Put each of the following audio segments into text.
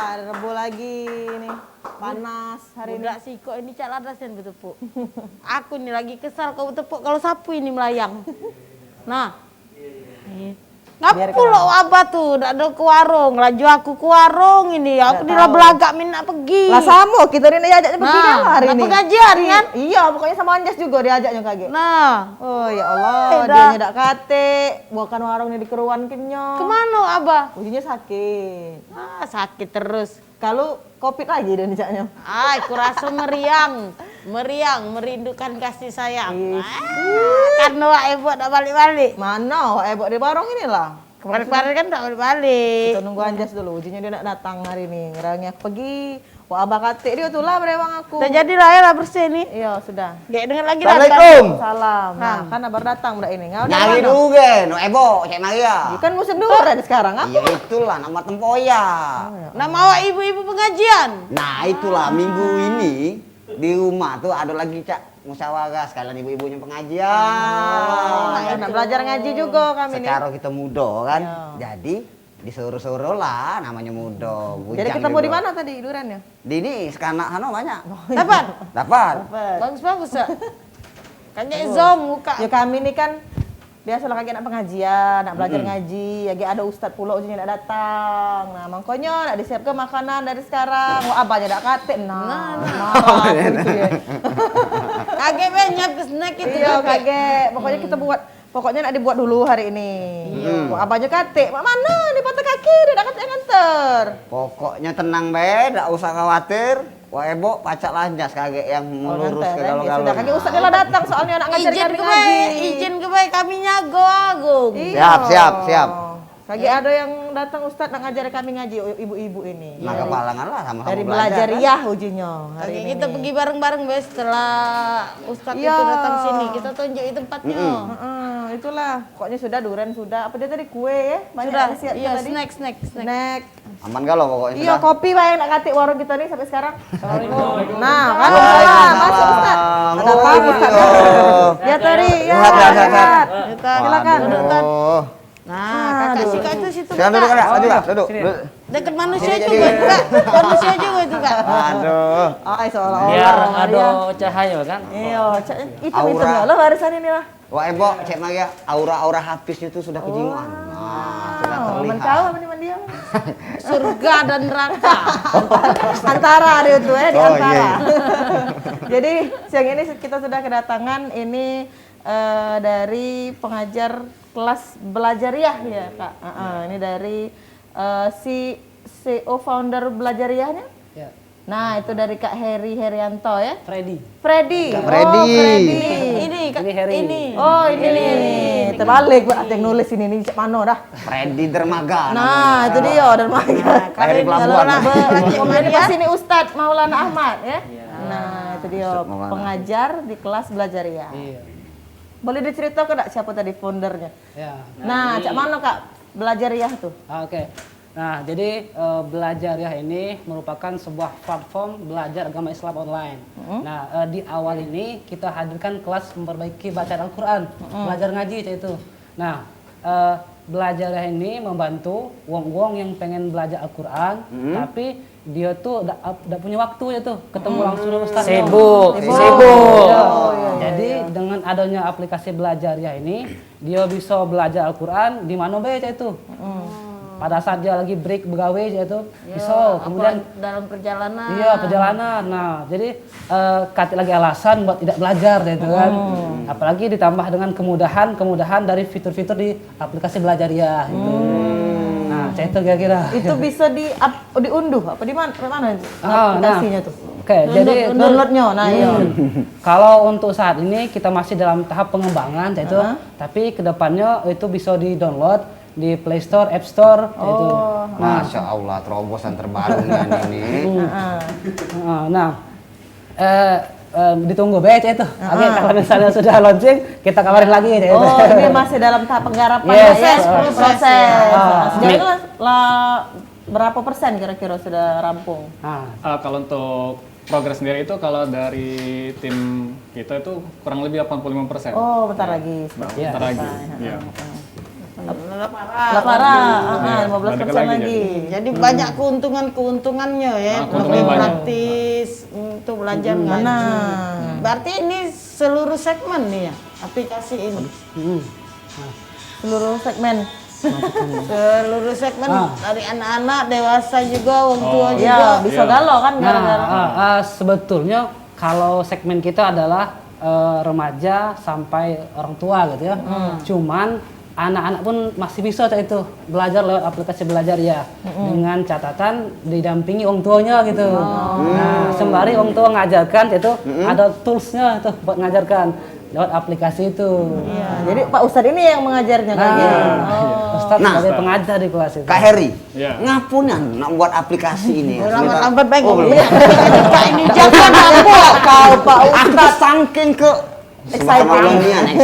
Hari Rebo lagi nih. Panas hari ini. Budak sih kok ini Cak Ladas yang bertepuk. Aku nih lagi kesal kau bertepuk kalau sapu ini melayang. Nah. Ngapa lo apa tuh? Ndak ada ke warung. Laju aku ke warung ini. Aku di belagak minta pergi. Lah sama kita ini ajaknya pergi kan hari ini. Pengajian kan? Iya, pokoknya sama Anjas juga diajaknya kaget. Nah. Oh ya Allah, dia nyedak kate, bukan warung ini di keruan kinyo. Kemana Abah? Ujinya sakit. Ah, sakit terus. Kalau covid lagi dia nijaknya. Aku rasa meriang, merindukan kasih sayang. Karena wak ebok tak balik-balik. Mana wak ebok di warung inilah. Kemarin-kemarin kan tak balik-balik. Kita nunggu Anjas dulu, ujinya dia nak datang hari ini. Ngerangnya pergi, wak abah kate dia tuh lah berewang aku. Udah jadi lah ya lah bersih nih. Iya sudah. Gak dengar lagi Assalamualaikum. Salam. Nah kan baru datang udah ini. Nyari dulu gen, no ebo, Cek Maria. Kan musim durian sekarang apa? Ya itulah nama tempoyak. Nama awak ibu-ibu pengajian. Nah itulah minggu ini di rumah tuh ada lagi Cak musyawarah sekalian ibu-ibunya pengajian. Nak belajar ngaji juga kami nih. Sekarang kita muda kan, Iya. jadi disuruh-suruh lah namanya muda. Jadi ketemu di mana tadi duriannya? Di ini sekarang Hano banyak. Dapat? Dapat. Bagus-bagus ya. Kan jadi zoom muka. Ya kami nih kan biasa lah kayak nak pengajian, nak belajar ngaji, ya ada ustadz pula ujinya nak datang. Nah, makanya nak disiapkan makanan dari sekarang. Wah, abahnya nak kate. Nah. Gitu ya. Kaget banyak ke snack itu. Iya, kaget. Pokoknya kita buat, pokoknya nak dibuat dulu hari ini. Wah, abahnya kate. Mak mana? Di patah kaki, dia nak kate nganter. Pokoknya tenang be, tidak usah khawatir. Wah ebo pacak lanjas kaget yang melurus ke Ya galau-galau. sudah, kaki ustadz lah datang soalnya nak ngajar Izin kami ke ngaji. baik, izin ke baik kami nyago agung. Siap. Lagi ada yang datang ustadz nak ngajar kami ngaji, ibu-ibu ini. Nah kepalangan lah sama-sama Dari belajar. belajar ujinya hari Oke, ini. kita pergi bareng-bareng Bes setelah Ustadz Iya. itu datang sini. Kita tunjuki tempatnya. Itulah, pokoknya sudah durian sudah. Apa dia tadi kue ya? Banyak Sudah, yang siap iya tadi. snack. Snack. Aman galau pokoknya Iya, sudah. kopi yang nak katik warung kita nih sampai sekarang. Nah, kan Waalaikumsalam. masuk Ustaz. Ada apa Ustaz? Ya tadi, ya. Sehat. Silakan. Duduk. Nah, kakak Sika itu situ. Sekarang duduk Kak, duduk. Dekat manusia Sini, juga sini. itu, Kak. Manusia juga itu, Kak. Aduh. Ay, seolah-olah. Biar ada ya. cahaya kan. Iya, hitam Aura. ya lo barisan ini lah. Wah ebo, Cek Maria, aura-aura habisnya itu sudah kejiwaan. Nah, sudah terlihat. Mencau apa nih dia? Surga dan neraka. Antara dia tuh ya di Oh, antara. iya. Jadi siang ini kita sudah kedatangan ini dari pengajar kelas Belajariah ya Kak. Ini dari si CEO founder Belajariahnya. Ya. Nah itu dari Kak Heri Herianto ya. Freddy. Freddy. Kak Freddy. Oh, Freddy. Ini, Kak. Ini Harry. Ini. Oh ini nih. Terbalik buat yang nulis ini cak mano dah. Freddy Dermaga. Nah itu dia Dermaga. Dari pelabuhan. Ini pas ini Ustadz Maulana Ahmad ya. Nah itu dia Maulana. pengajar di kelas Belajariah. Iya. Boleh diceritakan enggak siapa tadi foundernya? Ya. Nah, cak mana Kak Belajariah tuh? Oke. Nah, jadi Belajariah ini merupakan sebuah platform belajar agama Islam online. Nah, di awal ini kita hadirkan kelas memperbaiki bacaan Al-Quran, belajar ngaji itu. Nah, Belajariah ini membantu wong-wong yang pengen belajar Al-Quran, tapi dia tuh udah punya waktu ya tuh ketemu langsung dengan ustaznya. Sibuk. Jadi dengan adanya aplikasi Belajariah ini, dia bisa belajar Al-Quran di mana baca itu. Pada saat dia lagi break begawe itu bisa. Kemudian dalam perjalanan. iya perjalanan. Nah jadi kati lagi alasan buat tidak belajar gitu kan. Apalagi ditambah dengan kemudahan dari fitur-fitur di aplikasi Belajariah gitu. Nah itu kira-kira. Itu bisa diunduh apa di mana aplikasinya tuh? Oke, jadi Downloadnya, nah iya. kalau untuk saat ini kita masih dalam tahap pengembangan yaitu, tapi kedepannya itu bisa di-download di Play Store, App Store yaitu. Masya Allah, terobosan terbarunya ini. Nah, ditunggu BC itu. Oke, kalau misalnya sudah launching, kita kabarin lagi ya. Oh, ini masih dalam tahap penggarapan Yes, proses. Sejauh ini berapa persen kira-kira sudah rampung? Kalau untuk progres sendiri itu kalau dari tim kita itu kurang lebih 85%. Oh, bentar lagi. Bentar lagi. Iya. Parah, 15% Balik lagi. Jadi banyak keuntungannya ya, keuntungannya lebih banyak. praktis untuk belajar ngaji. Benar. Berarti ini seluruh segmen nih ya, aplikasi ini. Seluruh segmen. Seluruh segmen dari anak-anak, dewasa juga, orang tua juga. Ya, bisa Iya. galau kan Nah, gara-gara. sebetulnya kalau segmen kita adalah remaja sampai orang tua gitu ya. Cuman anak-anak pun masih bisa saat itu belajar lewat aplikasi belajar ya, dengan catatan didampingi orang tuanya gitu. Nah, sembari orang tua ngajarkan itu ada toolsnya itu buat ngajarkan lewat aplikasi itu. Iya, jadi Pak Ustadz ini yang mengajarnya kayak gitu. Ustadz Nah. sebagai pengajar di kelas itu. Kak Heri, Iya. ngapunan nak buat aplikasi ini. Lambat-lambat baik Oh, belum. ngomongnya. Pak ini jangan aku. Kau Pak Ustaz saking ke excited.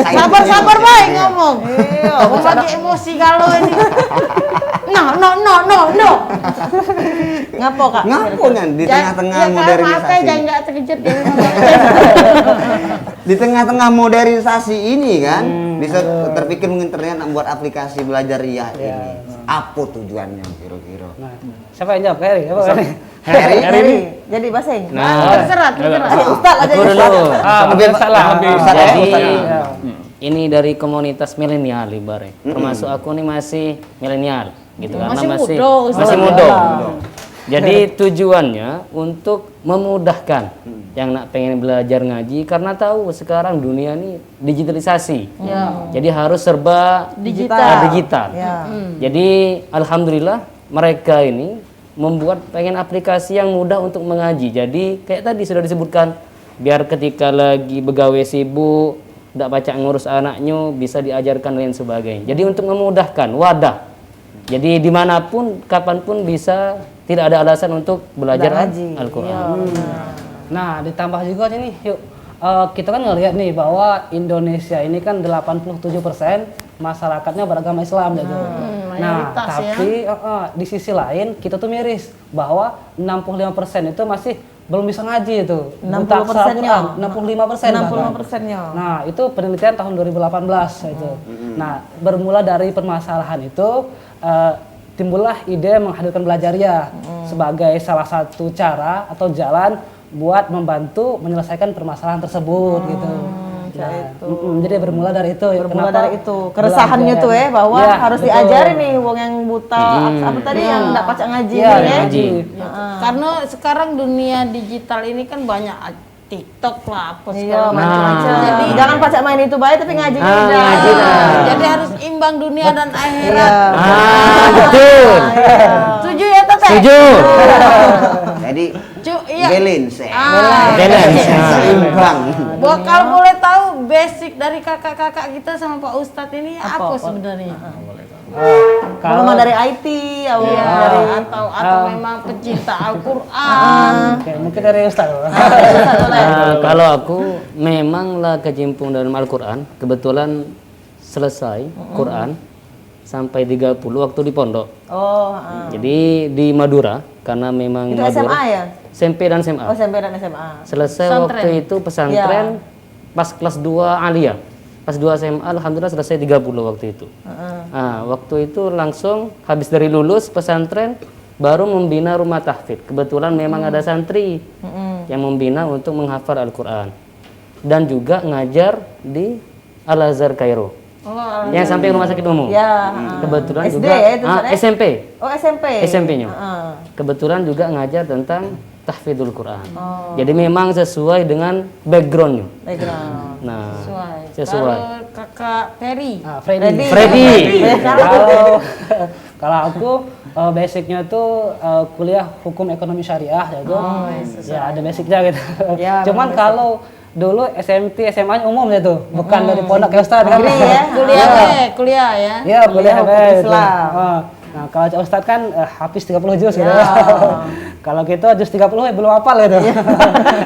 Sabar-sabar baik ngomong. Iya, Aku lagi emosi kalau ini. No. Ngapo Kak? Ngapunan di tengah-tengah Ya, maaf ya, jangan modernisasi. nggak terkejut ya. Di tengah-tengah modernisasi ini kan, bisa terpikir mungkin ternyata buat aplikasi belajar riyah ini. Apa tujuannya kira-kira? Nah, siapa yang jawab? Heri, apa Heri? Heri? Heri, jadi bahasa Inggris. Terserah. Ustadz aja Aku ya, dulu. Ustadz. Mungkin salah. Ustadz, Jadi Ustadz. ini dari komunitas milenial ibarat. Termasuk aku nih masih milenial gitu karena Masih masih muda, Ustaz. masih muda. Jadi tujuannya untuk memudahkan yang nak pengen belajar ngaji karena tahu sekarang dunia ini digitalisasi. Jadi harus serba digital. Ya. Jadi alhamdulillah mereka ini membuat pengen aplikasi yang mudah untuk mengaji. Jadi kayak tadi sudah disebutkan, biar ketika lagi begawe sibuk, tidak baca ngurus anaknya, bisa diajarkan dan lain sebagainya. Jadi untuk memudahkan wadah. Jadi dimanapun, kapanpun bisa, tidak ada alasan untuk belajar ngaji. Al-Quran. Nah, ditambah juga nih, yuk kita kan ngelihat nih bahwa Indonesia ini kan 87% masyarakatnya beragama Islam gitu. Nah, mayoritas ya. tapi di sisi lain kita tuh miris bahwa 65% itu masih belum bisa ngaji itu. 60%-nya. 65%. 65%-nya. Nah, itu penelitian tahun 2018 itu. Nah, bermula dari permasalahan itu timbullah ide menghadirkan belajaria sebagai salah satu cara atau jalan buat membantu menyelesaikan permasalahan tersebut gitu. Jadi bermula dari itu. Bermula Kenapa dari itu. Keresahannya belajar? tuh ya bahwa Ya, harus betul. diajarin nih wong yang buta apa tadi yang enggak baca ngaji Iya, nih ya. ngaji. Karena sekarang dunia digital ini kan banyak TikTok lah apa Iya, segala macam. macam-macam. Jadi Jangan baca main itu baik tapi ngajinya tidak. ngaji dah. jadi harus imbang dunia dan akhirat. Betul. Setuju ya Tete? Setuju. Jadi Iya. balance ya. Balance. Seimbang. Kalau boleh tahu basic dari kakak-kakak kita sama Pak Ustadz ini apa sebenarnya? Kalau memang dari IT, awal Iya, dari atau memang pecinta Al-Quran. Oke, mungkin dari Ustaz. Kalau aku memanglah kecimpung dalam Al-Quran, kebetulan selesai Quran sampai 30 waktu di pondok. Oh, Jadi di Madura, karena memang itu Madura, SMA ya? SMP dan SMA. Oh, SMP dan SMA. Selesai Pesantren. waktu itu pesantren pas kelas 2 Aliyah. Pas 2 SMA alhamdulillah selesai 30 waktu itu. Nah, waktu itu langsung habis dari lulus pesantren baru membina rumah tahfidz. Kebetulan memang ada santri yang membina untuk menghafal Al-Quran. Dan juga ngajar di Al-Azhar Kairo. Yang samping rumah sakit umum. Ya. Kebetulan SD juga ya itu, Ustaz, ya? SMP. Oh, SMP. SMP-nya. Kebetulan juga ngajar tentang tahfidzul Quran. Jadi memang sesuai dengan background-nya. Background. Nah, Sesuai. sesuai. Kalau kakak Ferry. Freddy. Freddy. Kalau aku basicnya tuh kuliah hukum ekonomi syariah yaitu ya ada basicnya gitu. Ya, Cuman benar kalau dulu SMP SMA umum gitu, bukan dari pondok ya Ustaz kan? Negeri ya. Kuliah ya. Iya, kuliah hukum gitu. Islam. Nah, kalau Cak Ustadz kan habis 30 juz gitu. Ya. Kalau kita juz 30 ya belum hafal gitu.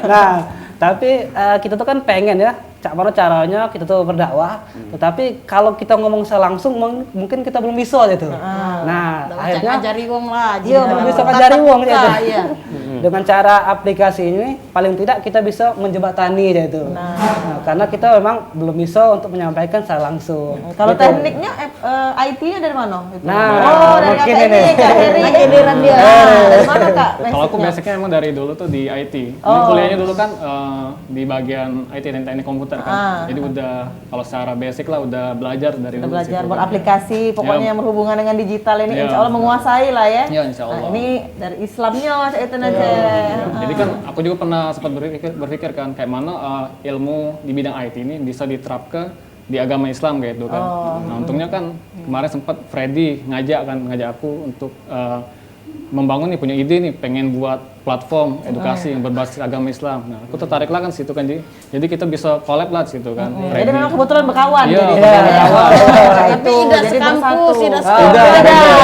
Nah, tapi kita tuh kan pengen ya, Cak mana caranya kita tuh berdakwah. Tetapi kalau kita ngomong langsung mungkin kita belum bisa gitu. Nah, Nggak bisa akhirnya ngajari wong lah. iya belum bisa ngajari wong gitu. Iya. Dengan cara aplikasi ini paling tidak kita bisa menjembatani itu. Nah, karena kita memang belum bisa untuk menyampaikan secara langsung. Kalau Gitu. tekniknya IT-nya dari mana? Nah, oh, dari mungkin kakak ini. ini, Kak Heri. Giliran dia. Dari mana Kak? Kalau aku basicnya? basicnya emang dari dulu tuh di IT. Ini kuliahnya dulu kan di bagian IT dan teknik komputer kan. Jadi udah kalau secara basic lah udah belajar dari Udah dulu belajar situ buat kan. aplikasi, pokoknya Ya. yang berhubungan dengan digital ini Ya. insya Allah menguasai lah ya. Ya, insya Allah. Nah, ini dari Islamnya Mas itu aja. Jadi kan aku juga pernah sempat berpikir kan kayak mana ilmu di bidang IT ini bisa diterap ke di agama Islam kayak itu kan. Nah untungnya kan kemarin sempat Freddy ngajak aku untuk membangun nih punya ide nih pengen buat platform edukasi yang berbasis agama Islam. Nah aku tertarik lah kan situ kan jadi kita bisa collab lah situ kan. Jadi memang kebetulan berkawan Iya, jadi. kebetulan berkawan. Tapi tidak jadi sekampus, bersatu. tidak Oh, sekolah. beda ya.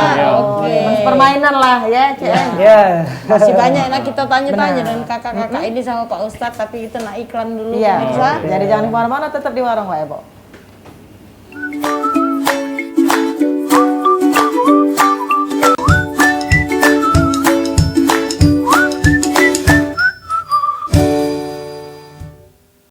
Iya. Oke. Permainan lah ya, CM. Ya. Masih banyak yang kita tanya-tanya dengan kakak-kakak ini sama Pak Ustadz, tapi kita nak iklan dulu. Iya. pemirsa. Jadi jangan di mana-mana, tetap di warung Pak Ebo.